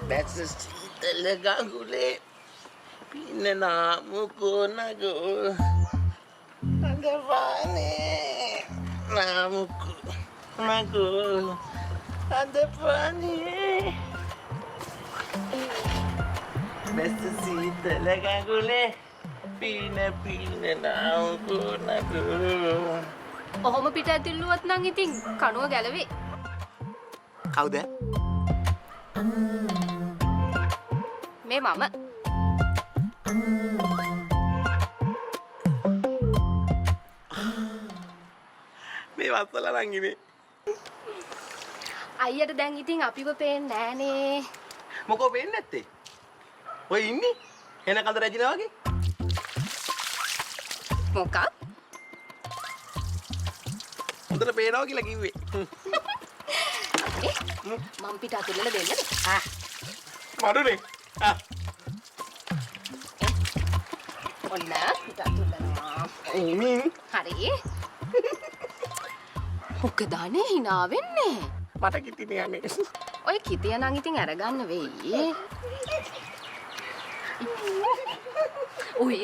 That's talagang pinanamu ko na go. Ang funny. Namu ko na go. Ang funny. Basta si talagang pinanamu ko na go. ඔහොම පිට ඇතිල්ලුවත් නම් ඉතින් කණුව ගැලවේ. කවුද? මේ මම. මේ වස්සල නම් ඉන්නේ. අයියට දැන් ඉතින් අපිව පේන්නේ නෑනේ. මොකෝ පේන්නේ නැත්තේ? ඔය ඉන්නේ? එන කඳ රැජිනා වගේ. මොකක්? හොඳට පේනවා කියලා කිව්වේ. මම පිට අතුල්ලලා දෙන්නද? මඩුනේ. ඔන්න පිට අතුල්ලනවා. හරි. මොකද අනේ hina වෙන්නේ? මට කිතිනේ යන්නේ. ඔය කිතිය නම් ඉතින් අරගන්න වෙයි. ඔය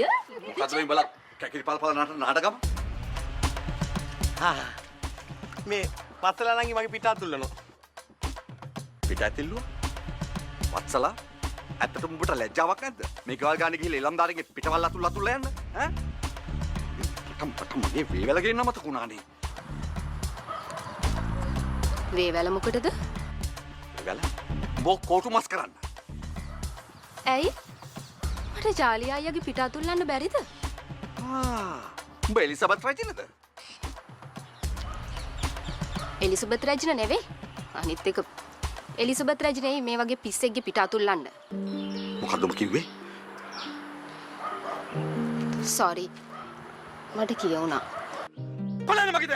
මොකද මේ බලක් කැකිලි පල්පල නාටකම? මේ පස්සලා නම් මගේ පිට අතුල්ලනවා. පිට ඇතිල්ලුව? වත්සලා? ඇත්තටම උඹට ලැජ්ජාවක් නැද්ද? මේ ගෙවල් ගානේ ගිහලා ඉලම්දාරගේ පිටවල් අතුල්ලා යන්න ඈ? මට මගේ වේවැල ගේන්න මතක වුණානේ. වේවැල මොකටද? වේවැල? බෝ කෝටු මස් කරන්න. ඇයි? මට ජාලි අයියාගේ පිට අතුල්ලන්න බැරිද? උඹ එලිසබත් රජිනද? එලිසබෙත් රජින නෙවෙයි. අනිත් එක එලිසබෙත් රජිනේ මේ වගේ පිස්සෙක්ගේ පිට අතුල්ලන්න. මොකද්ද උඹ කිව්වේ? සෝරි. මට කියුණා. බලන්න මගේ